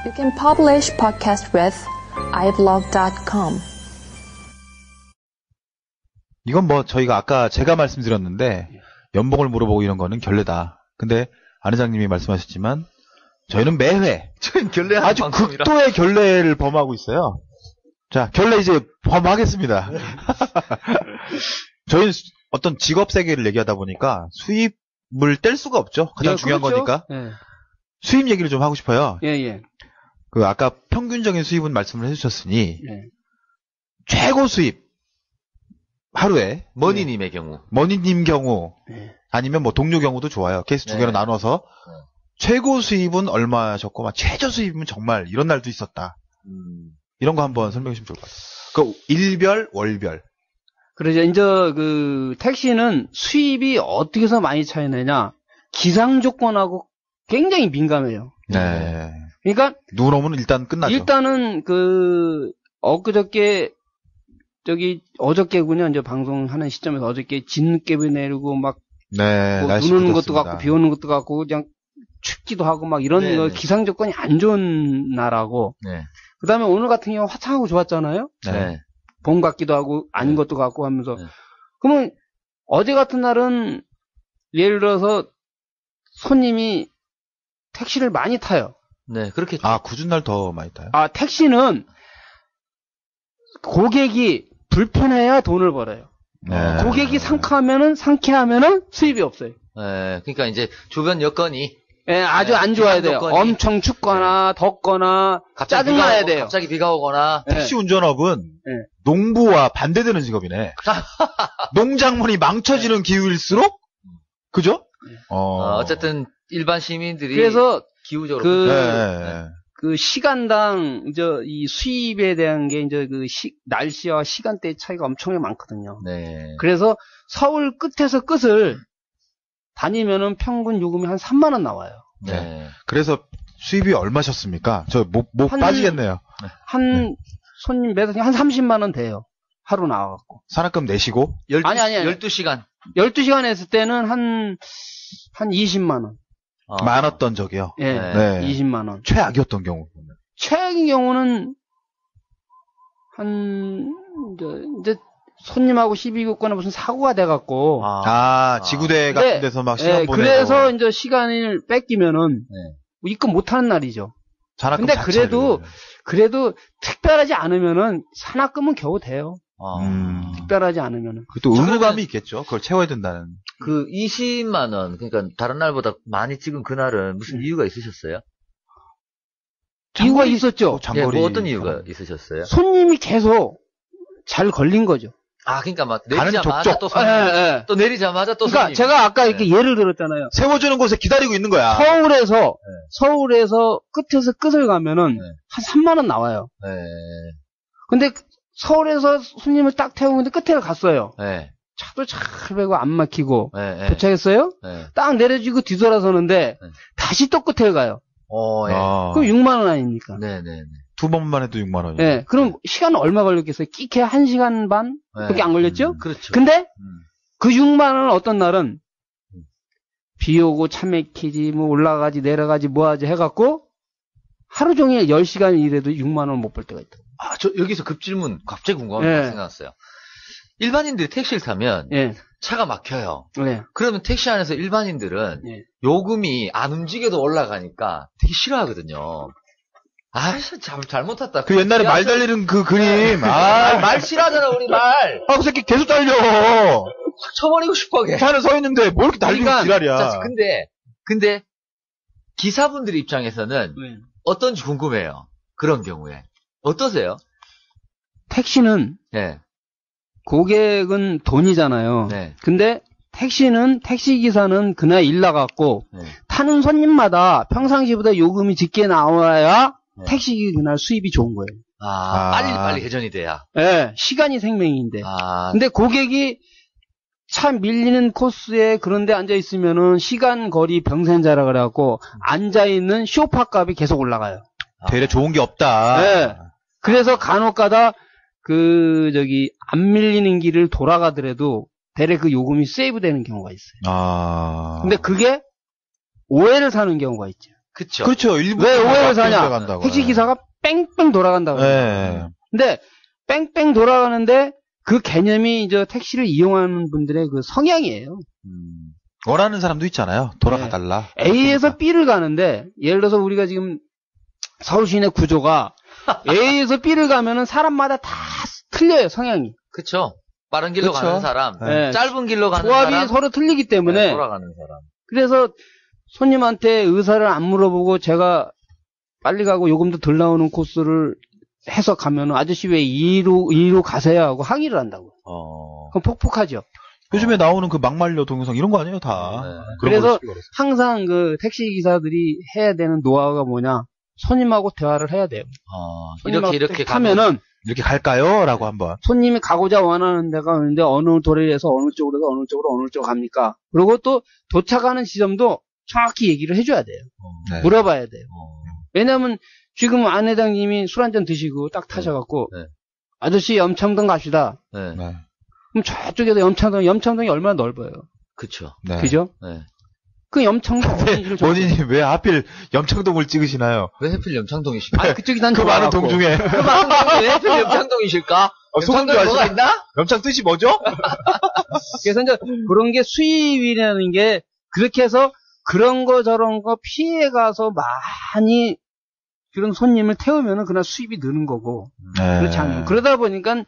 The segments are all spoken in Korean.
You can publish podcast with iblog.com. 이건 뭐 저희가 아까 제가 말씀드렸는데 연봉을 물어보고 이런 거는 결례다. 근데 안 회장님이 말씀하셨지만 저희는 매회 저희는 결례 아주 방송이라. 극도의 결례를 범하고 있어요. 자, 결례 이제 범하겠습니다. 저희는 어떤 직업 세계를 얘기하다 보니까 수입을 뗄 수가 없죠. 가장 중요한 그렇죠. 거니까. 예. 수입 얘기를 좀 하고 싶어요. 예, 예. 그 아까 평균적인 수입은 말씀을 해주셨으니 예. 최고 수입 하루에 머니님의 경우. 머니님 경우 예. 아니면 뭐 동료 경우도 좋아요. 케이스 두 네. 개로 나눠서 최고 수입은 얼마셨고 막 최저 수입은 정말 이런 날도 있었다. 이런 거 한번 설명해 주시면 좋을 것 같아요. 그 일별, 월별. 그러죠. 이제 그 택시는 수입이 어떻게 해서 많이 차이나냐? 기상 조건하고 굉장히 민감해요. 네. 그러니까 눈 오면 일단 끝나죠. 일단은 그 엊그저께 어저께군요. 이제 방송하는 시점에서 어저께 진눈깨비 내리고 막 네, 뭐 날씨 눈 오는 것도 굳었습니다. 같고 비 오는 것도 같고 그냥 춥기도 하고 막 이런 네네. 거 기상 조건이 안 좋은 나라고. 네. 그다음에 오늘 같은 경우 화창하고 좋았잖아요. 네. 봄 같기도 하고 아닌 네. 것도 같고 하면서 네. 그러면 어제 같은 날은 예를 들어서 손님이 택시를 많이 타요. 네. 그렇게. 아, 굳은 날 더 많이 타요? 아, 택시는 고객이 불편해야 돈을 벌어요. 네. 고객이 상쾌하면은 수입이 없어요. 네. 그러니까 이제 주변 여건이 예, 아주 네, 안 좋아야 돼요. 기상 조건이- 엄청 춥거나 덥거나 갑자기 짜증나야 비가 오고, 돼요. 갑자기 비가 오거나. 예. 택시 운전업은 네. 농부와 반대되는 직업이네. 농작물이 망쳐지는 기후일수록 그죠? 어쨌든 일반 시민들이 그래서 기후적으로 그- 네. 그 시간당 이제 이 수입에 대한 게 이제 그 날씨와 시간대 차이가 엄청나게 많거든요. 네. 그래서 서울 끝에서 끝을 다니면은 평균 요금이 한 3만 원 나와요. 네. 그래서 수입이 얼마셨습니까? 저 목 한- 빠지겠네요. 한 손님 매달 한 30만 원 돼요. 하루 나와갖고. 산악금 내시고 12, 아니. 12시간. 12시간 했을 때는 한 20만 원. 많았던 적이요. 예. 네. 20만 원. 최악이었던 경우. 최악의 경우는 이제 손님하고 시비 걸거나 무슨 사고가 돼갖고. 지구대 근데, 같은 데서 막 시간 예, 보내고. 그래서 이제 시간을 뺏기면은 네. 입금 못하는 날이죠. 산악금 근데 자체를. 그래도 특별하지 않으면은 산악금은 겨우 돼요. 특별하지 않으면은. 또 자, 의무감이 그러면- 있겠죠. 그걸 채워야 된다는. 그 20만 원, 그러니까 다른 날보다 많이 찍은 그날은 무슨 이유가 있으셨어요? 이유가 있었죠. 장거리. 예, 뭐 어떤 이유가 있으셨어요? 손님이 계속 잘 걸린 거죠. 아, 그러니까 막 가는 내리자마자 족족. 또 손님, 또 내리자마자 또 그러니까 손님. 제가 아까 이렇게 예를 들었잖아요. 세워주는 곳에 기다리고 있는 거야. 서울에서 끝에서 끝을 가면은 네. 한 3만 원 나와요. 네. 근데 서울에서 손님을 딱 태우는데 끝에 갔어요. 네. 차도 잘 배고 안 막히고 네. 도착했어요? 네. 딱 내려주고 뒤돌아서는데 네. 다시 또 끝에 가요. 예. 그럼 6만 원 아닙니까? 네네네. 두 번만 해도 6만 원이요. 예. 그럼 시간은 얼마 걸렸겠어요? 끼케 1시간 반? 그렇게 안 걸렸죠? 그렇죠. 근데 음. 그 6만 원은 어떤 날은 비 오고 차 막히지 뭐 올라가지 내려가지 뭐하지 해갖고 하루 종일 10시간 일해도 6만 원 못 벌 때가 있다. 저 여기서 급질문 갑자기 궁금한 게 예. 생각났어요. 일반인들이 택시를 타면 예. 차가 막혀요. 예. 그러면 택시 안에서 일반인들은 예. 요금이 안 움직여도 올라가니까 되게 싫어하거든요. 잘못 탔다. 그 옛날에 야, 말 저- 달리는 그 그림. 말 싫어하잖아, 우리 말. 그 새끼 계속 달려. 확 쳐버리고 싶어, 걔. 차는 서 있는데 뭘 이렇게 달리고 그러니까, 지랄이야. 자, 근데, 기사분들 입장에서는 네. 어떤지 궁금해요. 그런 경우에. 어떠세요? 택시는 네. 고객은 돈이잖아요. 네. 근데 택시기사는 그날 일 나갔고 네. 타는 손님마다 평상시보다 요금이 적게 나와야 네. 택시 그날 수입이 좋은 거예요. 빨리 회전이 돼야. 예, 시간이 생명인데. 아, 근데 고객이 차 밀리는 코스에 그런데 앉아 있으면은 시간 거리 병센자라 그래갖고 앉아 있는 쇼파 값이 계속 올라가요. 되레 좋은 게 없다. 네. 그래서 간혹가다 안 밀리는 길을 돌아가더라도 대래 그 요금이 세이브되는 경우가 있어요. 아. 근데 그게 오해를 사는 경우가 있죠. 그쵸. 그렇죠. 일부 왜 오해해서 하냐? 간다고. 택시 기사가 뺑뺑 돌아간다고. 네. 근데 뺑뺑 돌아가는데 그 개념이 이제 택시를 이용하는 분들의 그 성향이에요. 원하는 사람도 있잖아요. 돌아가달라. A에서 B를 가는데 예를 들어서 우리가 지금 서울 시내 구조가 A에서 B를 가면은 사람마다 다 틀려요, 성향이. 그쵸. 빠른 길로 그쵸. 가는 사람, 네. 짧은 길로 가는 조합이 사람, 서로 틀리기 때문에 네, 돌아가는 사람. 그래서 손님한테 의사를 안 물어보고 제가 빨리 가고 요금도 덜 나오는 코스를 해서 가면은 아저씨 왜 2로 가세요 하고 항의를 한다고. 그럼 폭폭하죠. 요즘에 나오는 그 막말려 동영상 이런 거 아니에요, 다. 네. 그런 그래서 걸로 항상 그 택시 기사들이 해야 되는 노하우가 뭐냐? 손님하고 대화를 해야 돼요. 손님하고 이렇게 타면은 이렇게 갈까요? 라고 한번. 손님이 가고자 원하는 데가 있는데 어느 도로에서 어느 쪽으로 어느 쪽으로 갑니까? 그리고 또 도착하는 지점도 정확히 얘기를 해줘야 돼요. 네. 물어봐야 돼요. 왜냐면 지금 안 회장님이 술 한잔 드시고 딱 타셔갖고 네. 아저씨 염창동 갑시다. 네. 네. 그럼 저쪽에서 염창동이 얼마나 넓어요. 그쵸. 네. 그죠? 네. 그 염창동 어딘지를 본인이 왜 하필 염창동을 찍으시나요? 왜 하필 염창동이실까? 아 그쪽이 난 그 많은 좋아갖고. 동 중에. 그 많은 동이 왜 하필 염창동이실까? 소금 염창동에 뭐가 좋아하시네? 있나? 염창 뜻이 뭐죠? 그래서 이제 그런 게 수입이라는 게 그렇게 해서 그런 거 저런 거 피해가서 많이 그런 손님을 태우면은 그날 수입이 느는 거고 네. 그렇지 않아요. 그러다 보니까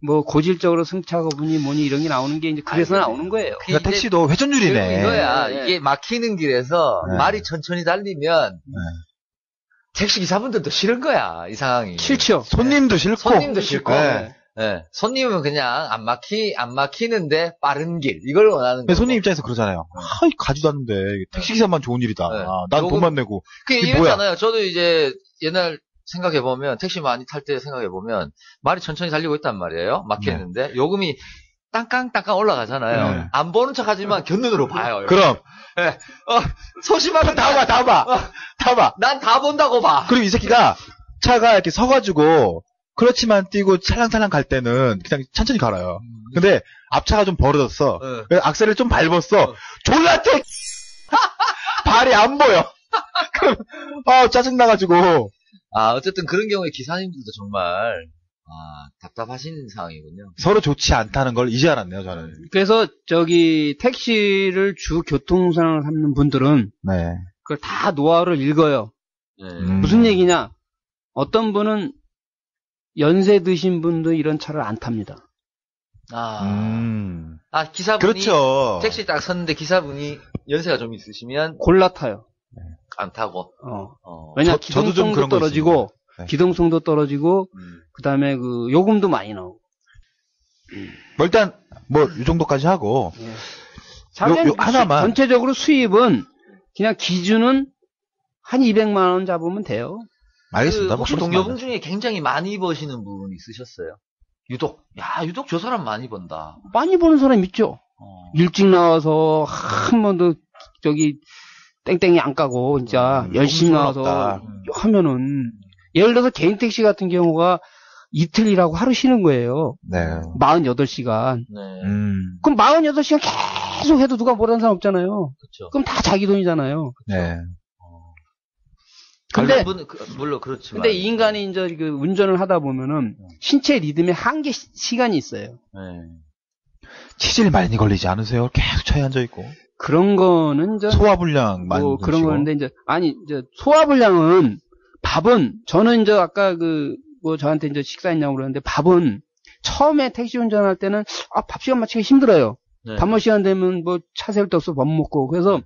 뭐 고질적으로 승차거분이 뭐니 이런 게 나오는 게 이제 그래서 나오는 거예요. 그러니까 택시도 회전율이네. 결국 이거야. 네. 이게 막히는 길에서 네. 말이 천천히 달리면 택시 기사분들도 싫은 거야. 이 상황이. 싫죠. 손님도 싫고. 손님도 싫고. 네. 네. 손님은 그냥 안 막히는데 빠른 길 이걸 원하는 근데 거고. 손님 입장에서 그러잖아요. 가지도 않는데 택시기사만 좋은 일이다. 네. 난 요금- 돈만 내고. 그게 이게 뭐야? 이거잖아요. 저도 이제 옛날 생각해보면 택시 많이 탈 때 생각해보면 말이 천천히 달리고 있단 말이에요. 막히는데 요금이 땅깡땅깡 올라가잖아요. 네. 안 보는 척하지만 곁눈으로 봐요. 그럼 소심하게 다 봐. 난 다 본다고 봐. 그리고 이 새끼가 차가 이렇게 서가지고 클러치만 띄고 찰랑찰랑 갈 때는 그냥 천천히 갈아요. 근데 앞차가 좀 벌어졌어. 네. 그래서 악셀을 좀 밟았어. 졸라 떼! 발이 안 보여. 그럼 짜증나가지고. 어쨌든 그런 경우에 기사님들도 정말 답답하신 상황이군요. 서로 좋지 않다는 걸 이제 알았네요, 저는. 그래서 저기 택시를 주 교통수단으로 삼는 분들은 네. 그걸 다 노하우를 읽어요. 네. 무슨 얘기냐? 어떤 분은 연세 드신 분도 이런 차를 안 탑니다. 기사분이 그렇죠. 택시 딱 섰는데 기사분이 연세가 좀 있으시면 골라 타요. 안 타고. 왜냐 저도 좀 기동성도 그런 거 떨어지고 있습니다. 네. 기동성도 떨어지고 그다음에 그 요금도 많이 나오고. 뭐 일단 이 정도까지 하고 자기는 하나만. 전체적으로 수입은 그냥 기준은 한 200만 원 잡으면 돼요. 알겠습니다. 혹시 그렇습니다. 동료분 중에 굉장히 많이 버시는 분 있으셨어요? 유독 저 사람 많이 번다. 많이 버는 사람 있죠. 일찍 나와서 한 번도 저기 땡땡이 안 까고 진짜 열심히 나와서 부럽다. 하면은 예를 들어서 개인 택시 같은 경우가 이틀 일하고 하루 쉬는 거예요. 네. 48시간. 네. 그럼 48시간 계속 해도 누가 뭐라는 사람 없잖아요. 그렇죠. 그럼 다 자기 돈이잖아요. 네. 근데 물론 그렇지만. 근데 이 인간이 이제 그 운전을 하다 보면은 신체 리듬에 한계 시간이 있어요. 네. 치질 많이 걸리지 않으세요? 계속 차에 앉아 있고. 그런 거는 이제 소화불량 많이 뭐 그런 드시고. 거는데 이제 소화불량은 밥은 저는 이제 아까 저한테 이제 식사했냐고 그러는데 밥은 처음에 택시 운전할 때는 밥 시간 맞추기 힘들어요. 네. 밥 먹을 시간 되면 차 세울 데 없어 밥 먹고 그래서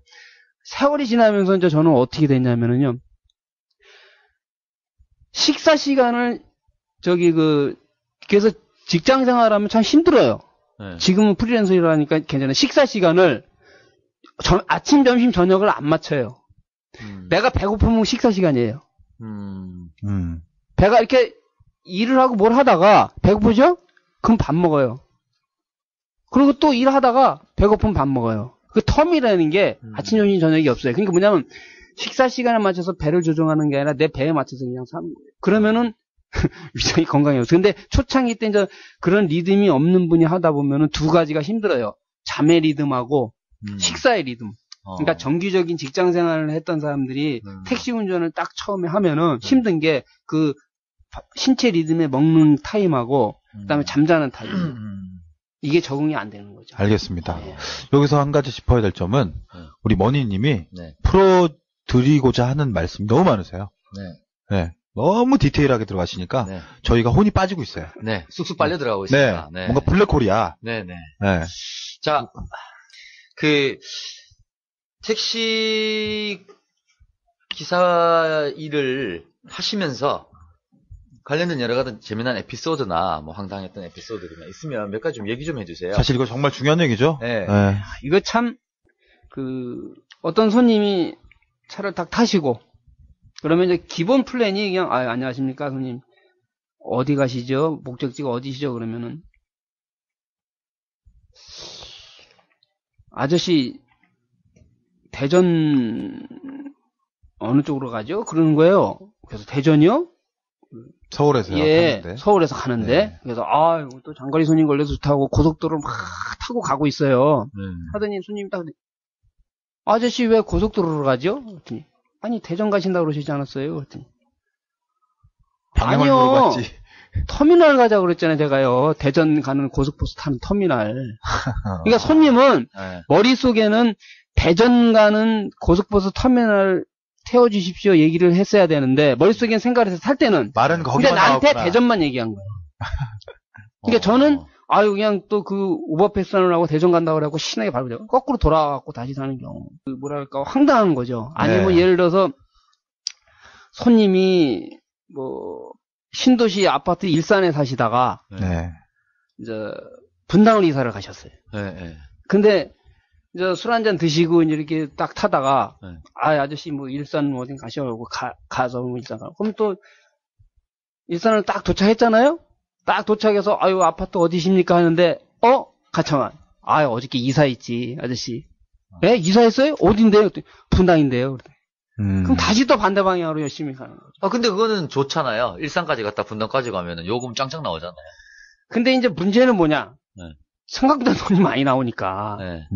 세월이 지나면서 이제 저는 어떻게 됐냐면은요. 식사 시간을 그래서 직장 생활하면 참 힘들어요. 네. 지금은 프리랜서 일하니까 괜찮아요. 식사 시간을 아침, 점심, 저녁을 안 맞춰요. 내가 배고프면 식사 시간이에요. 배가 이렇게 일을 하고 뭘 하다가 배고프죠? 그럼 밥 먹어요. 그리고 또 일하다가 배고프면 밥 먹어요. 그 텀이라는 게 아침, 점심, 저녁이 없어요. 그러니까 뭐냐면 식사 시간에 맞춰서 배를 조정하는 게 아니라 내 배에 맞춰서 그냥 사는 거예요. 그러면은 위장이 건강해요. 근데 초창기 때 이제 그런 리듬이 없는 분이 하다 보면은 두 가지가 힘들어요. 잠의 리듬하고 식사의 리듬. 그러니까 정규적인 직장 생활을 했던 사람들이 택시 운전을 딱 처음에 하면은 힘든 게 그 신체 리듬에 먹는 타임하고 그다음에 잠자는 타임. 이게 적응이 안 되는 거죠. 알겠습니다. 여기서 한 가지 짚어야 될 점은 우리 머니님이 네. 풀어드리고자 하는 말씀이 너무 많으세요. 네. 네. 너무 디테일하게 들어가시니까 네. 저희가 혼이 빠지고 있어요. 네. 쑥쑥 빨려 들어가고 네. 있습니다. 네. 뭔가 블랙홀이야. 네네. 네. 자, 택시 기사 일을 하시면서 관련된 여러 가지 재미난 에피소드나 뭐 황당했던 에피소드나 있으면 몇 가지 좀 얘기 좀 해주세요. 사실 이거 정말 중요한 얘기죠. 네. 네. 이거 참 어떤 손님이 차를 딱 타시고 그러면 이제 기본 플랜이 그냥 안녕하십니까 손님 어디 가시죠? 목적지가 어디시죠? 그러면은 아저씨 대전 어느 쪽으로 가죠? 그러는 거예요. 그래서 대전이요? 서울에서 예, 가는데. 서울에서 가는데. 네. 그래서 또 장거리 손님 걸려서 좋다고 고속도로를 막 타고 가고 있어요. 하더니 손님이 딱 아저씨 왜 고속도로로 가죠? 그랬더니 아니 대전 가신다고 그러시지 않았어요? 그랬더니 방향을 아니요. 물어봤지. 터미널 가자고 그랬잖아요, 제가요. 대전 가는 고속버스 타는 터미널. 그러니까 손님은 네. 머릿속에는 대전 가는 고속버스 터미널 태워주십시오 얘기를 했어야 되는데 머릿속에 생각을 해서 탈 때는 말은 근데 거기만 나한테 나왔구나. 대전만 얘기한 거예요. 그러니까 저는 그냥 또 그 오버패스를 하고 대전 간다고 그러고 신나게 밟으죠. 거꾸로 돌아가고 다시 사는 경우. 뭐랄까 황당한 거죠. 아니면 네. 예를 들어서 손님이 뭐 신도시 아파트 일산에 사시다가 네. 이제 분당을 이사를 가셨어요. 네, 네. 근데 이제 술 한잔 드시고 이제 이렇게 딱 타다가 네. 아저씨 뭐 일산 어딘 가셔가지고 가서 뭐 일산 가. 그럼 또 일산을 딱 도착했잖아요. 딱 도착해서 아파트 어디십니까 하는데 가창환. 어저께 이사했지 아저씨. 네 이사했어요? 어딘데요? 분당인데요. 그럼 다시 또 반대 방향으로 열심히 가는 거죠. 근데 그거는 좋잖아요. 일산까지 갔다 분당까지 가면은 요금 짱짱 나오잖아요. 근데 이제 문제는 뭐냐? 네. 생각보다 돈이 많이 나오니까. 네.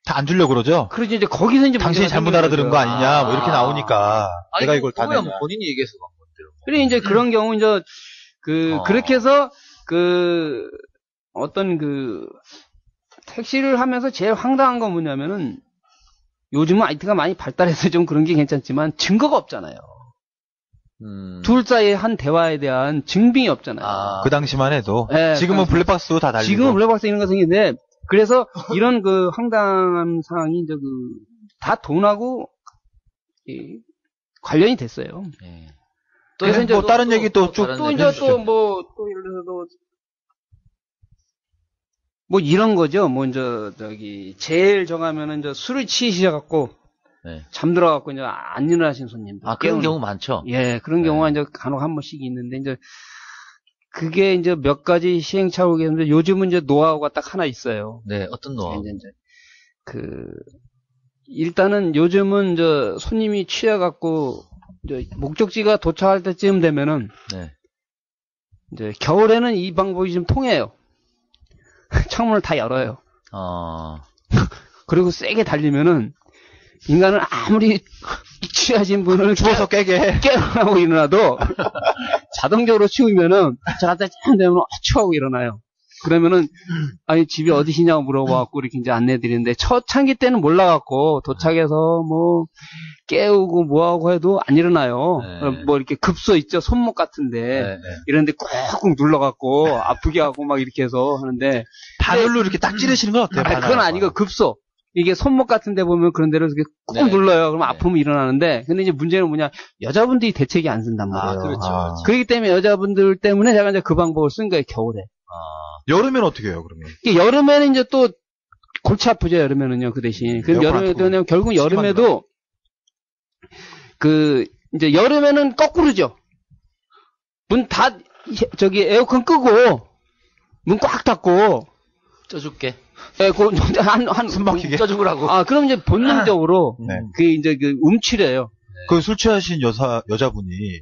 다 안 주려고 그러죠? 그러지 이제 거기서 이제 당신이 문제가 잘못 생기는 알아들은 거 거죠. 아니냐, 뭐 이렇게 나오니까. 내가 이걸 다 그거야 내냐. 뭐 본인이 얘기해서 간 건데요. 그래 이제 그런 경우 이제 그렇게 해서 어떤 택시를 하면서 제일 황당한 건 뭐냐면은 요즘은 IT가 많이 발달해서 좀 그런 게 괜찮지만 증거가 없잖아요. 둘 사이의 한 대화에 대한 증빙이 없잖아요. 그 당시만 해도. 네, 지금은 블랙박스도 다 달리고. 지금은 블랙박스 이런 거 생기는데 그래서 이런 황당한 상황이 이제 다 돈하고 관련이 됐어요. 네. 그래서 이제 뭐 다른 얘기 또 쭉 또 이제 또 예를 들어서 뭐 이런 거죠. 뭐 이제 제일 정하면은 이제 술을 취시셔갖고 네. 잠들어갖고 이제 안 일어나신 손님들. 그런 경우 많죠. 예, 그런 경우가 이제 간혹 한 번씩 있는데 이제 그게 이제 몇 가지 시행착오가 있는데 요즘은 이제 노하우가 딱 하나 있어요. 네, 어떤 노하우? 이제 일단은 요즘은 이제 손님이 취해갖고 이제 목적지가 도착할 때쯤 되면은 네. 이제 겨울에는 이 방법이 좀 통해요. 창문을 다 열어요. 그리고 세게 달리면은 인간은 아무리 취하신 분을 추워서 깨어나고 일어나도 자동적으로 치우면은 제가 쯤 되면 추하고 일어나요. 그러면은 집이 어디시냐고 물어봐갖고 이렇게 이제 안내드리는데 초창기 때는 몰라갖고 도착해서 뭐 깨우고 뭐하고 해도 안 일어나요. 네. 뭐 이렇게 급소 있죠, 손목 같은데 네. 이런데 꾹꾹 눌러갖고 아프게 하고 막 이렇게 해서 하는데 바늘로 이렇게 딱 찌르시는 건 어때요? 그건 아니고 급소. 이게 손목 같은 데 보면 그런 데로 이렇게 꾹 네. 눌러요. 그럼 네. 아프면 일어나는데 근데 이제 문제는 뭐냐, 여자분들이 대책이 안 쓴단 말이에요. 그렇죠. 그렇기 때문에 여자분들 때문에 제가 이제 그 방법을 쓴 거예요, 겨울에. 여름엔 어떻게 해요, 그러면? 여름에는 이제 또 골치 아프죠, 여름에는요, 그 대신. 그럼 여름에도, 결국 여름에도, 이제 여름에는 거꾸로죠. 문 에어컨 끄고, 문 꽉 닫고, 쪄줄게. 숨 막히게? 쪄주라고. 그럼 이제 본능적으로, 네. 움츠려요. 그 술 취하신 여자분이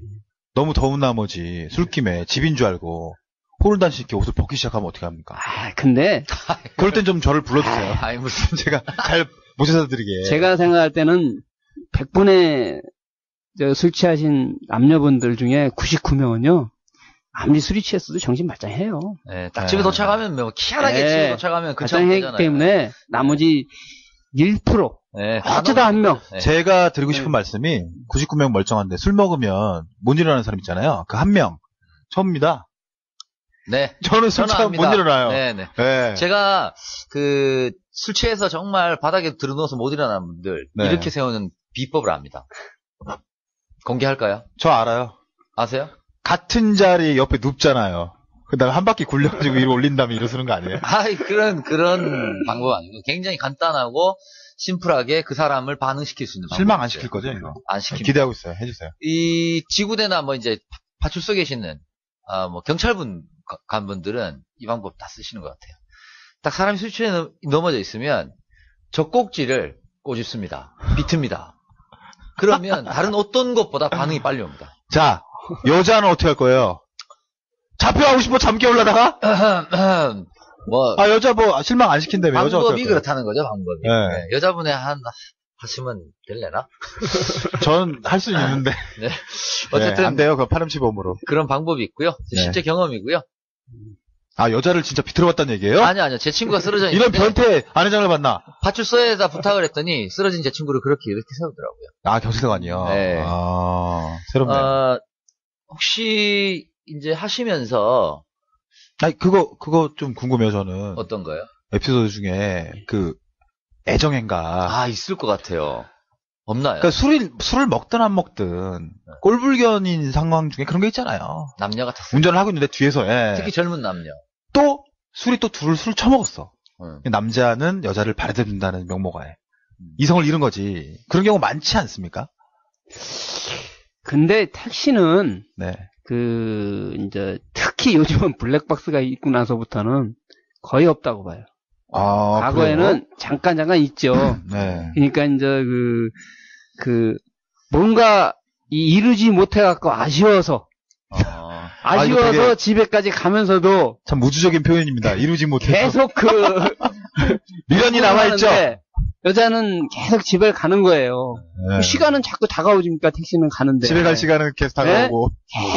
너무 더운 나머지 술김에 집인 줄 알고, 호른단식 이렇게 옷을 벗기 시작하면 어떻게 합니까? 근데, 그럴 땐 좀 저를 불러주세요. 무슨. 제가 잘 모셔다 드리게. 제가 생각할 때는 100분의 술 취하신 남녀분들 중에 99명은요. 아무리 술이 취했어도 정신 말짱해요. 네, 딱 집에 도착하면 뭐 희한하게 집에 도착하면 근처에 말짱하기 때문에 나머지 1% 네, 어쩌다 한 명. 네. 제가 드리고 싶은 말씀이 99명 멀쩡한데 술 먹으면 못 일어나는 사람 있잖아요. 그 한 명. 저입니다. 네. 저는 술 취하면 못 일어나요. 네네. 네. 제가 술 취해서 정말 바닥에 들어누워서 못 일어나는 분들 네. 이렇게 세우는 비법을 압니다. 공개할까요? 저 알아요. 아세요? 같은 자리 옆에 눕잖아요. 그다음에 한 바퀴 굴려가지고 위로 올린 다음에 일어서는 거 아니에요? 아이, 그런 방법 아니고 굉장히 간단하고 심플하게 그 사람을 반응시킬 수 있는 방법. 실망 안 시킬 거죠, 이거? 안 시킵니다. 기대하고 있어요. 해주세요. 이 지구대나 뭐 이제 파출소 계시는 뭐 경찰분 간 분들은 이 방법 다 쓰시는 것 같아요. 딱 사람이 술 취해 넘어져 있으면 젖꼭지를 꼬집습니다. 비틉니다. 그러면 다른 어떤 것보다 반응이 빨리 옵니다. 자, 여자는 어떻게 할 거예요? 잡혀가고 싶어 잠겨 올라다가? 뭐 여자 뭐 실망 안 시킨다며. 여자 어떻게 방법이 할 거예요? 그렇다는 거죠, 방법이. 네. 네, 여자분에 하시면 될래나? 전 할 수는 있는데. 네. 어쨌든 안 돼요. 그 파렴치범으로. 그런 방법이 있고요. 네. 실제 경험이고요. 여자를 진짜 비틀어봤다는 얘기예요? 아니요. 제 친구가 쓰러져 이런 있는데 변태 아내장을 봤나? 파출소에다 부탁을 했더니 쓰러진 제 친구를 이렇게 세우더라고요. 경찰관이요. 네. 새롭네요. 혹시 이제 하시면서 그거 좀 궁금해요, 저는. 어떤 거요? 에피소드 중에 애정행가. 있을 것 같아요. 없나요? 그러니까 술을 먹든 안 먹든 꼴불견인 상황 중에 그런 게 있잖아요. 남녀가 탔어요. 운전을 하고 있는데 뒤에서 특히 젊은 남녀. 또 술이 또 둘을 술 처먹었어. 응. 남자는 여자를 바래다준다는 명목하에 이성을 잃은 거지. 그런 경우 많지 않습니까? 근데 택시는 네. 이제 특히 요즘은 블랙박스가 있고 나서부터는 거의 없다고 봐요. 과거에는 그래요? 잠깐 있죠. 네. 그러니까 이제 뭔가 이루지 못해갖고 아쉬워서 이거 되게 집에까지 가면서도 참 무주적인 표현입니다. 이루지 못해서 계속 미련이 남아있죠. 여자는 계속 집에 가는 거예요. 네. 시간은 자꾸 다가오니까 택시는 가는데 집에 갈 시간은 계속 다가오고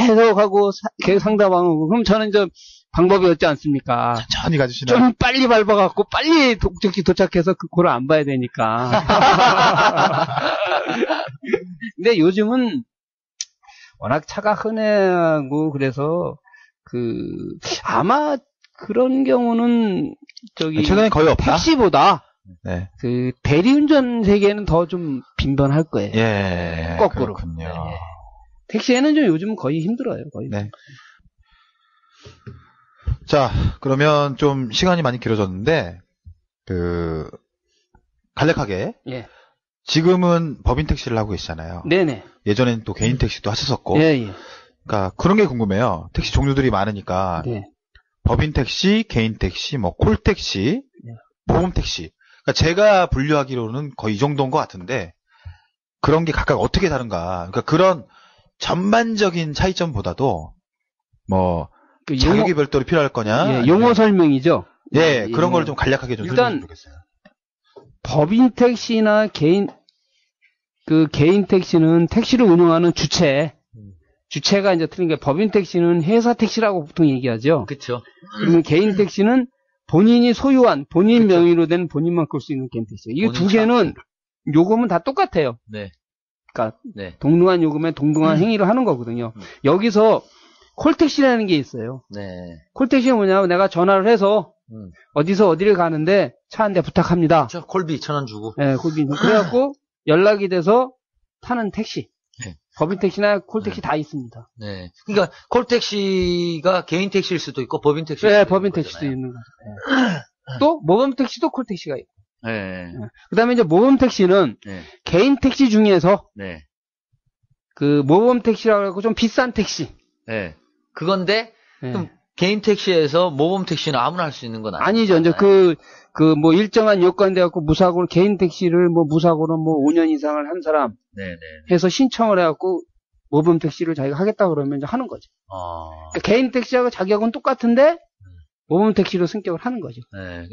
계속 하고 계속 상담하고 그럼 저는 이제 방법이 없지 않습니까? 천천히 가주시나요? 좀 빨리 밟아갖고 빨리 목적지 도착해서 그거를 안 봐야 되니까. 근데 요즘은 워낙 차가 흔하고 그래서 아마 그런 경우는 최근에 거의 없다. 택시보다 네. 대리운전 세계는 더 좀 빈번할 거예요. 예. 거꾸로. 그렇군요. 네. 택시에는 좀 요즘 거의 힘들어요. 거의. 네. 자, 그러면 좀 시간이 많이 길어졌는데, 간략하게. 예. 지금은 법인 택시를 하고 계시잖아요. 네네. 예전엔 또 개인 택시도 하셨었고. 예. 그러니까 그런 게 궁금해요. 택시 종류들이 많으니까. 네. 법인 택시, 개인 택시, 콜 택시, 네. 보험 택시. 그러니까 제가 분류하기로는 거의 이 정도인 것 같은데, 그런 게 각각 어떻게 다른가. 그러니까 그런 전반적인 차이점보다도, 자격이 별도로 필요할 거냐. 예, 용어 설명이죠. 예, 그런 걸 좀 간략하게 좀 설명해 주겠어요. 법인 택시나 개인 택시는 택시를 운영하는 주체가 이제 틀린 게 법인 택시는 회사 택시라고 보통 얘기하죠. 그렇죠. 그러면 개인 택시는 본인이 소유한 본인 명의로 된 본인만 끌 수 있는 개인 택시. 이 두 개는 요금은 다 똑같아요. 네. 그러니까 네. 동등한 요금에 동등한 행위를 하는 거거든요. 여기서 콜택시라는 게 있어요. 네. 콜택시가 뭐냐면 내가 전화를 해서 어디서 어디를 가는데 차 한 대 부탁합니다. 저 콜비 1,000원 주고. 네, 콜비. 그래갖고 연락이 돼서 타는 택시. 네. 법인 택시나 콜택시 다 있습니다. 네. 그러니까 콜택시가 개인 택시일 수도 있고 법인 택시일 수도 네, 있고. 법인 택시도 있는 거죠. 네. 또 모범 택시도 콜택시가 있고. 네. 그다음에 이제 모범 택시는 네. 개인 택시 중에서 네. 모범 택시라고 하고 좀 비싼 택시. 네. 그건데 네. 그럼 개인 택시에서 모범 택시는 아무나 할 수 있는 건 아니죠. 이제 일정한 요건 돼갖고 무사고로 개인 택시를 무사고로 5년 이상을 한 사람 네네. 해서 신청을 해갖고 모범 택시를 자기가 하겠다 그러면 이제 하는 거죠. 그러니까 개인 택시하고 자격은 똑같은데 모범 택시로 승격을 하는 거죠. 네.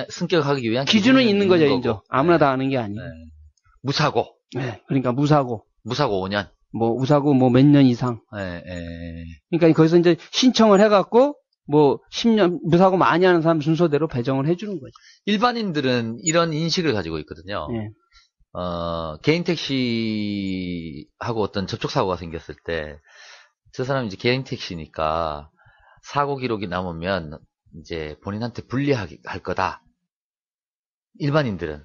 승격하기 위한 기준은 있는 거죠, 거고. 이제. 아무나 네. 다 아는 게 아니에요. 네. 무사고. 네. 그러니까 무사고. 무사고 5년. 뭐, 무사고 뭐 몇 년 이상. 네. 그러니까 거기서 이제 신청을 해갖고, 뭐, 10년, 무사고 많이 하는 사람 순서대로 배정을 해주는 거죠. 일반인들은 이런 인식을 가지고 있거든요. 네. 개인 택시하고 어떤 접촉사고가 생겼을 때, 저 사람이 이제 개인 택시니까, 사고 기록이 남으면, 이제 본인한테 불리할 거다. 일반인들은.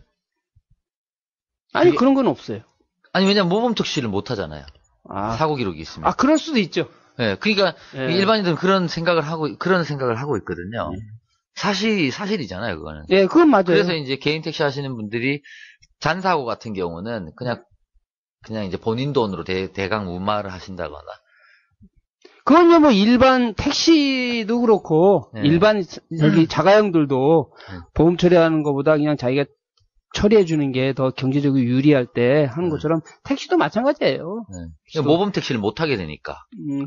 아니, 그게- 그런 건 없어요. 아니, 왜냐면 모범 택시를 못 하잖아요. 아, 사고 기록이 있으면. 그럴 수도 있죠. 네, 그러니까, 예. 일반인들은 그런 생각을 하고 있거든요. 사실이잖아요, 그거는. 예, 그건 맞아요. 그래서 이제 개인 택시 하시는 분들이 잔사고 같은 경우는 그냥 이제 본인 돈으로 대강 무마를 하신다거나. 그건 뭐 일반 택시도 그렇고, 네. 일반 자가용들도 네. 보험 처리하는 것보다 그냥 자기가 처리해주는 게 더 경제적으로 유리할 때 하는 것처럼 택시도 마찬가지예요. 네. 모범 택시를 못 하게 되니까.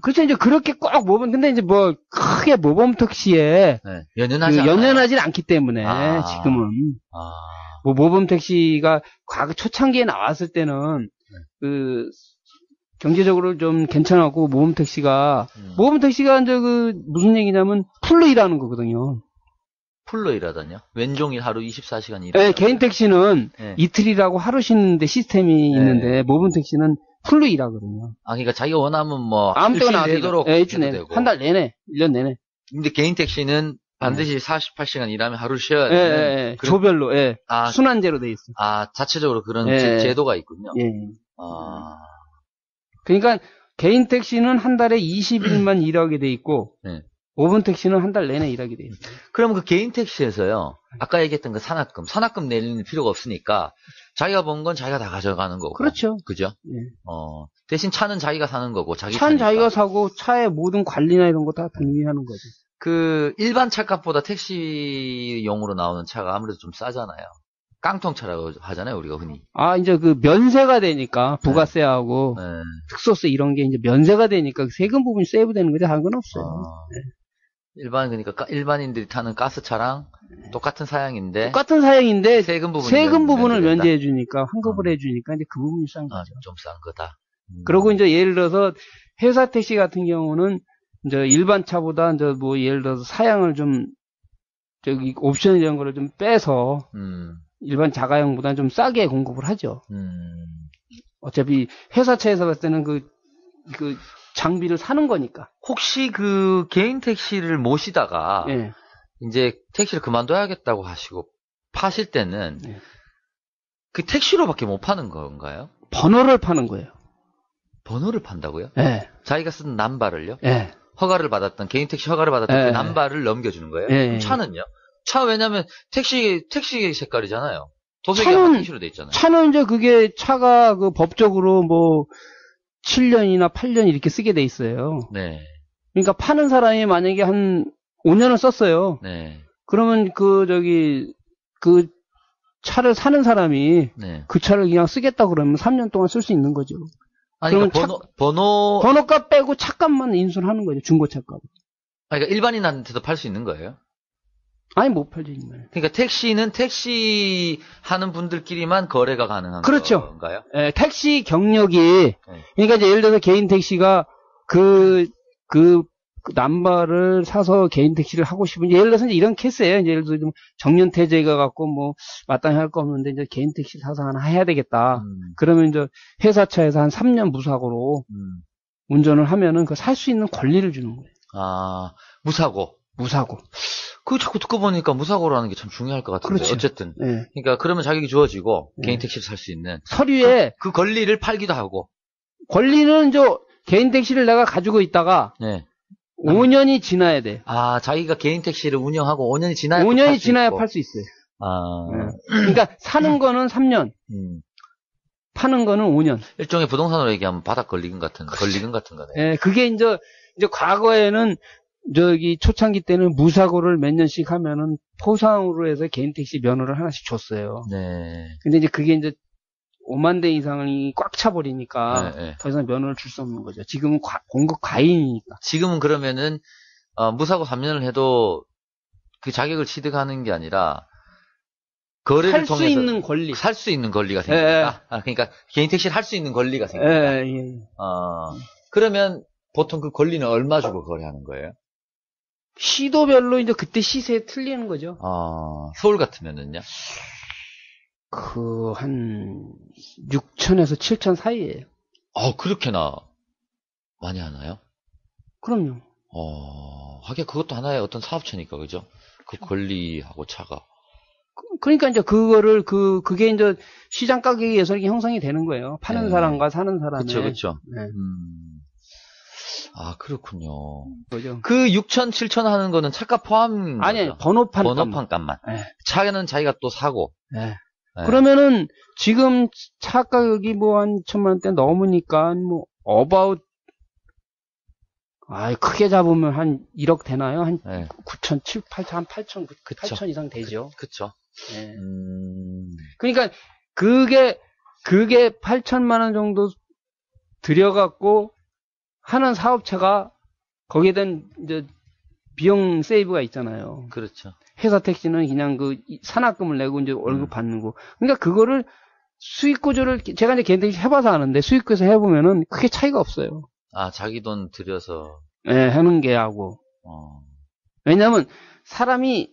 그렇죠. 이제 그렇게 꼭 모범, 근데 이제 뭐 크게 모범 택시에 네. 연연하지 않아요. 연연하진 않기 때문에 아. 지금은. 아, 뭐 모범 택시가 과거 초창기에 나왔을 때는 그 경제적으로 좀 괜찮았고 모범 택시가 이제 무슨 얘기냐면 풀로 일하는 거거든요. 풀로 일하다뇨? 왼종일 하루 24시간 일하다. 네, 개인 택시는 네. 이틀이라고 하루 쉬는데 시스템이 있는데 모범 택시는 풀로 일하거든요. 그러니까 자기가 원하면 뭐 아무 때나 일주일 내도록 일주일 해도 내내 되고. 한 달 내내 1년 내내. 근데 개인 택시는 반드시 48시간 일하면 하루 쉬어야 예, 되는 예. 그런- 조별로 아, 순환제로 돼 있어요. 자체적으로 그런 예. 제도가 있군요. 예. 아, 그러니까 개인 택시는 한 달에 20일만 일하게 돼 있고 네. 모범 택시는 한 달 내내 일하게 돼 있어요. 그럼 그 개인 택시에서요, 아까 얘기했던 그 산악금 내릴 필요가 없으니까, 자기가 번 건 자기가 다 가져가는 거고. 그렇죠. 그죠? 예. 대신 차는 자기가 사는 거고, 차는 타니까. 자기가 사고 차의 모든 관리나 이런 거 다 본인이 하는 거죠. 그, 일반 차값보다 택시용으로 나오는 차가 아무래도 좀 싸잖아요. 깡통차라고 하잖아요, 우리가 흔히. 이제 그 면세가 되니까 부가세하고 네. 특소세 이런 게 이제 면세가 되니까 세금 부분이 세이브되는 거지 다른 건 없어요. 그러니까 일반인들이 타는 가스차랑 똑같은 사양인데, 똑같은 사양인데 세금 부분을 면제된다? 면제해 주니까 환급을 해 주니까 이제 그 부분이 싼 거죠. 좀 싼 거다. 그리고 이제 예를 들어서 회사 택시 같은 경우는 이제 일반 차보다 이제 뭐 예를 들어서 사양을 좀 옵션 이런 거를 좀 빼서 일반 자가용보다 좀 싸게 공급을 하죠. 어차피 회사 차에서 봤을 때는 그 장비를 사는 거니까. 혹시 그 개인 택시를 모시다가, 예. 이제 택시를 그만둬야겠다고 하시고 파실 때는 네. 그 택시로밖에 못 파는 건가요? 번호를 파는 거예요. 번호를 판다고요? 예. 자기가 쓴 남바를요? 예. 개인 택시 허가를 받았던 예. 그 남바를 넘겨주는 거예요? 예. 그럼 차는요? 차 왜냐면 택시 색깔이잖아요. 도색이 택시로 돼 있잖아요. 차는 이제 그게 차가 그 법적으로 뭐 7년이나 8년 이렇게 쓰게 돼 있어요. 네. 그러니까 파는 사람이 만약에 한 5년을 썼어요. 네. 그러면 그 차를 사는 사람이 네. 그 차를 그냥 쓰겠다 그러면 3년 동안 쓸 수 있는 거죠. 그러니까 그러면 번호값 빼고 차값만 인수를 하는 거죠. 중고차값. 그러니까 일반인한테도 팔 수 있는 거예요? 아니 못 팔죠. 정말. 그러니까 택시는 택시 하는 분들끼리만 거래가 가능한 그렇죠. 건가요? 예, 택시 경력이 그러니까 이제 예를 들어서 개인 택시가 그 남바를 사서 개인 택시를 하고 싶은 예를 들어서 이제 이런 케이스예요. 이제 예를 들어서 좀 정년퇴직가 갖고 뭐 마땅히 할 거 없는데 이제 개인 택시 사서 하나 해야 되겠다. 그러면 이제 회사 차에서 한 3년 무사고로 운전을 하면은 그 살 수 있는 권리를 주는 거예요. 무사고. 그 자꾸 듣고 보니까 무사고라는 게 참 중요할 것 같은데. 그렇죠. 어쨌든. 예. 그러니까 그러면 자격이 주어지고 개인 택시를 살 수 있는 서류에 그 권리를 팔기도 하고. 권리는 개인 택시를 내가 가지고 있다가 네. 5년이 지나야 돼. 자기가 개인 택시를 운영하고 5년이 지나야 5년이 지나야 팔 수 있어요. 그러니까 사는 거는 3년, 파는 거는 5년. 일종의 부동산으로 얘기하면 바닥 권리금 같은 거네. 예, 그게 이제 과거에는 초창기 때는 무사고를 몇 년씩 하면은 포상으로 해서 개인 택시 면허를 하나씩 줬어요. 네. 근데 이제 그게 이제 5만 대 이상이 꽉 차버리니까 네. 더 이상 면허를 줄 수 없는 거죠. 지금은 공급 과잉이니까. 지금은 그러면은 무사고 3년을 해도 그 자격을 취득하는 게 아니라 거래를 살 수 통해서 있는 권리. 살 수 있는 권리가 생깁니다. 그러니까 개인 택시를 할 수 있는 권리가 생깁니다. 예. 그러면 보통 그 권리는 얼마 주고 거래하는 거예요? 시도별로 이제 그때 시세에 틀리는 거죠. 서울 같으면은요? 한 6천에서 7천 사이에요. 그렇게나 많이 하나요? 그럼요. 하긴 그것도 하나의 어떤 사업체니까, 그죠? 그 권리하고 차가. 그러니까 이제 그거를 그게 이제 시장 가격에 의해서 이렇게 형성이 되는 거예요. 파는 네. 사람과 사는 사람의. 그렇죠. 네. 그렇군요. 그죠. 그 6천, 7천 하는 거는 차값 포함. 아니, 번호판 값만. 네. 차는 자기가 또 사고. 네. 네. 그러면은 지금 차 가격이 뭐 한 1,000만 원대 넘으니까 뭐 어바웃 크게 잡으면 한 1억 되나요? 한 네. 9천, 7, 8천, 한 8천, 8천 이상 되죠. 그쵸. 네. 그러니까 그게 8천만 원 정도 들여갖고 하는 사업체가 거기에 대한 이제 비용 세이브가 있잖아요. 그렇죠. 회사 택시는 그냥 그 산학금을 내고 이제 월급 받는 거. 그러니까 그거를 수익 구조를 제가 이제 개인 택시 해봐서 아는데 수익구에서 해보면은 크게 차이가 없어요. 자기 돈 들여서. 네, 하는 게 하고. 왜냐면 사람이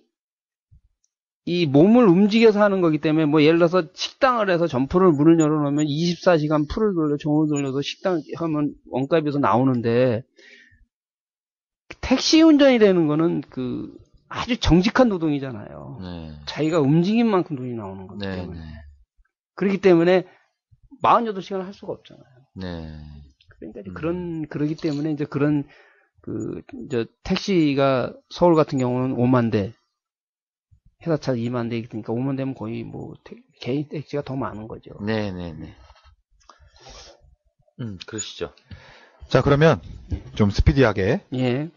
이 몸을 움직여서 하는 거기 때문에 뭐 예를 들어서 식당을 해서 점포를 문을 열어놓으면 24시간 풀을 돌려 종을 돌려서 식당 하면 원가비에서 나오는데 택시 운전이라는 거는 그 아주 정직한 노동이잖아요. 네. 자기가 움직인 만큼 돈이 나오는 거기 네, 때문에. 네. 그렇기 때문에 48시간을 할 수가 없잖아요. 네. 그러니까 이제 그러기 때문에 이제 그런 이제 택시가 서울 같은 경우는 5만 대, 회사차 2만 대 있으니까 5만 대면 거의 뭐 개인 택시가 더 많은 거죠. 네네네. 그러시죠. 자, 그러면 좀 스피디하게. 예.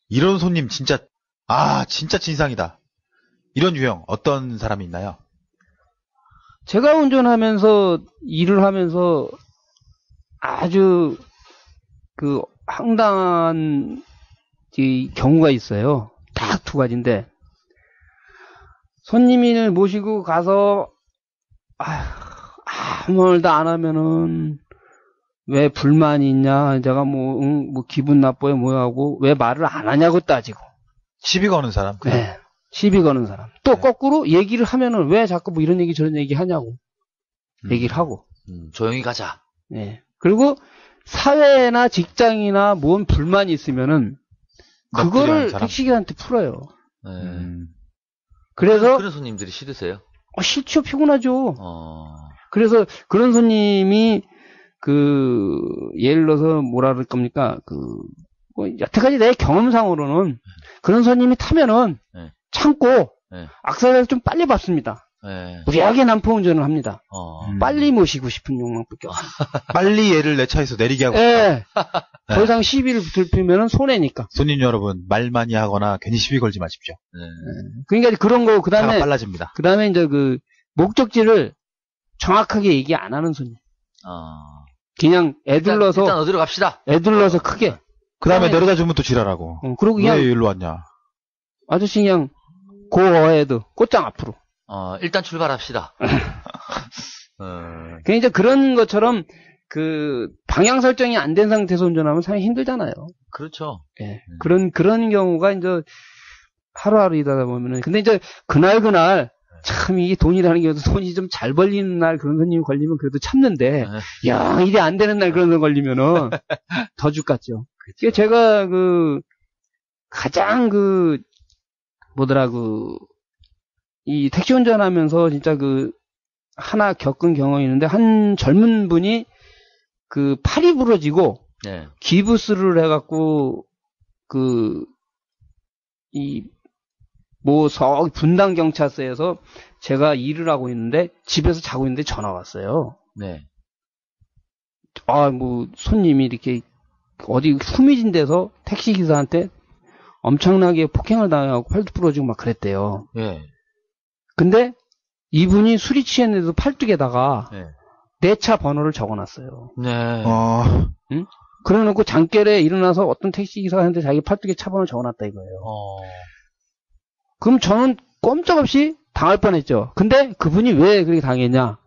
이런 손님 진짜 진상이다. 이런 유형 어떤 사람이 있나요? 제가 운전하면서 일을 하면서 아주 그 황당한 이 경우가 있어요. 딱 두 가지인데 손님을 모시고 가서 아무 말도 안 하면은 왜 불만이 있냐, 제가 뭐 기분 나빠요 뭐야 하고 왜 말을 안 하냐고 따지고 시비 거는 사람. 네. 시비 거는 사람. 또 거꾸로 얘기를 하면은 왜 자꾸 뭐 이런 얘기 저런 얘기 하냐고 얘기를 하고. 조용히 가자. 네. 그리고 사회나 직장이나 뭔 불만이 있으면은 그거를 택시기사한테 풀어요. 네. 그래서 그런 손님들이 싫으세요? 싫죠. 피곤하죠. 그래서 그런 손님이 예를 들어서 뭐라 그럴 겁니까? 여태까지 내 경험상으로는 그런 손님이 타면은 네. 참고 네. 악셀을 좀 빨리 밟습니다. 네. 무리하게 난포 운전을 합니다. 빨리 모시고 싶은 욕망밖에 없어요. 빨리 얘를 내 차에서 내리게 하고. 네. 더 이상 시비를 들피면은 손해니까. 손님 여러분, 말 많이 하거나 괜히 시비 걸지 마십시오. 네. 그러니까 그런 거, 그 차가 다음에, 빨라집니다. 이제 목적지를 정확하게 얘기 안 하는 손님. 그냥 애둘러서. 일단 어디로 갑시다. 애둘러서 크게. 그 다음에 내려다 주면 또 지랄하고. 그리고 그냥. 왜 일로 왔냐. 아저씨 그냥, 고 어헤드, 꽃장 앞으로. 일단 출발합시다. 그냥 이제 그런 것처럼, 방향 설정이 안 된 상태에서 운전하면 상당히 힘들잖아요. 그렇죠. 예. 그런 경우가 이제 하루하루 일하다 보면은. 근데 이제 그날, 참 이게 돈이라는 게 돈이 좀 잘 벌리는 날 그런 손님이 걸리면 그래도 참는데, 야, 일이 안 되는 날 그런 거 걸리면은 더 죽겠죠. 그게 제가 가장 이 택시 운전하면서 진짜 하나 겪은 경험이 있는데, 한 젊은 분이 팔이 부러지고, 네. 기부스를 해갖고, 분당 경찰서에서 제가 일을 하고 있는데, 집에서 자고 있는데 전화 왔어요. 네. 손님이 이렇게, 어디 후미진 데서 택시기사한테 엄청나게 폭행을 당하고 팔도 부러지고 막 그랬대요. 네. 근데 이분이 술이 취했는데도 팔뚝에다가 네. 내 차 번호를 적어놨어요. 네. 응? 그래놓고 잠결에 일어나서 어떤 택시기사한테 자기 팔뚝에 차번호 적어놨다 이거예요. 그럼 저는 꼼짝없이 당할 뻔했죠. 근데 그분이 왜 그렇게 당했냐?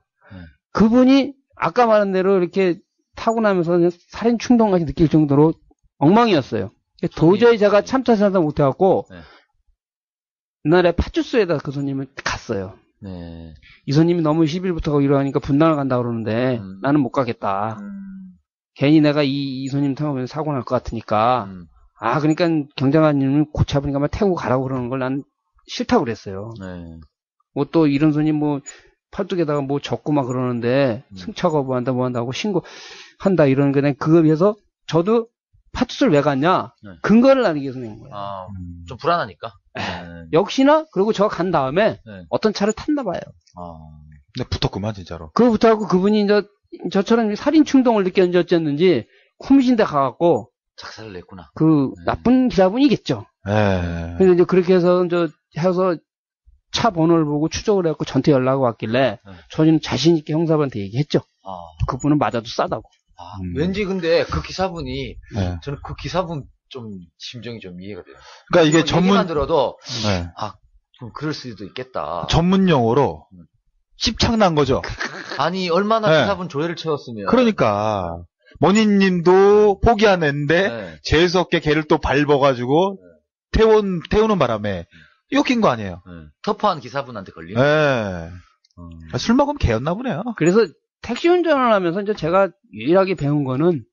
그분이 아까 말한 대로 이렇게 타고 나면서 살인 충동까지 느낄 정도로 엉망이었어요. 도저히 제가 참다 못해갖고 네. 그날에 파주소에다 그 손님을 갔어요. 네. 이 손님이 너무 10일부터 거기로 하니까 분당을 간다 그러는데 나는 못 가겠다. 괜히 내가 이 손님 태우면 사고 날 것 같으니까 그러니까 경장관님은 고차분이가 막 태우고 가라고 그러는 걸 난 싫다고 그랬어요. 네. 뭐 또 이런 손님 뭐 팔뚝에다가 뭐 적고 막 그러는데 승차 거부한다 뭐 한다고 신고한다 이러는 거는 그거에 비해서 저도 파출소를 왜 갔냐? 네. 근거를 나누기 위해서 낸 거예요. 좀 불안하니까. 역시나 그리고 저 간 다음에 네. 어떤 차를 탔나 봐요. 근데 붙었구만 진짜로. 그거부터 하고 그분이 이제 저처럼 살인 충동을 느꼈는지 어쨌는지 쿠미진데 가갖고 작살을 냈구나. 그 나쁜 기사분이겠죠. 예. 근데 이제 그렇게 해서 해서 차 번호를 보고 추적을 해갖고 저한테 연락이 왔길래 저는 자신 있게 형사한테 얘기했죠. 그분은 맞아도 싸다고. 왠지 근데 그 기사분이 네. 저는 그 기사분 좀 심정이 좀 이해가 돼요. 그러니까 이게 얘기만 들어도 네. 좀 그럴 수도 있겠다. 전문 용어로 씹창난 거죠. 아니 얼마나 네. 기사분 조회를 채웠으면. 그러니까 머니님도 포기한 애인데 네. 재수없게 걔를 또 밟아가지고 태우는 바람에 욕인 거 아니에요. 터프한 기사분한테 걸리는. 예. 술 먹으면 개였나 보네요. 그래서 택시 운전을 하면서 이제 제가 유일하게 배운 거는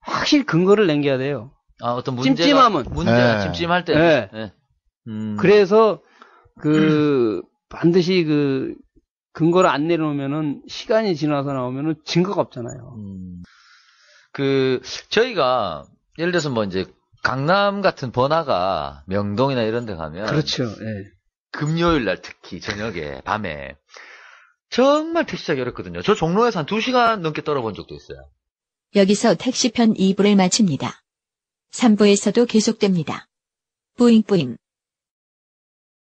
확실히 근거를 남겨야 돼요. 어떤 찜찜함은. 문제가 네. 찜찜할 때. 네. 네. 그래서 반드시 그 근거를 안 내려놓으면은 시간이 지나서 나오면은 증거가 없잖아요. 저희가 예를 들어서 뭐 이제 강남 같은 번화가 명동이나 이런 데 가면 그렇죠. 예. 금요일 날 특히 저녁에 밤에 정말 택시 타기 어렵거든요. 저 종로에서 한 2시간 넘게 떨어본 적도 있어요. 여기서 택시편 2부를 마칩니다. 3부에서도 계속됩니다. 뿌잉뿌잉.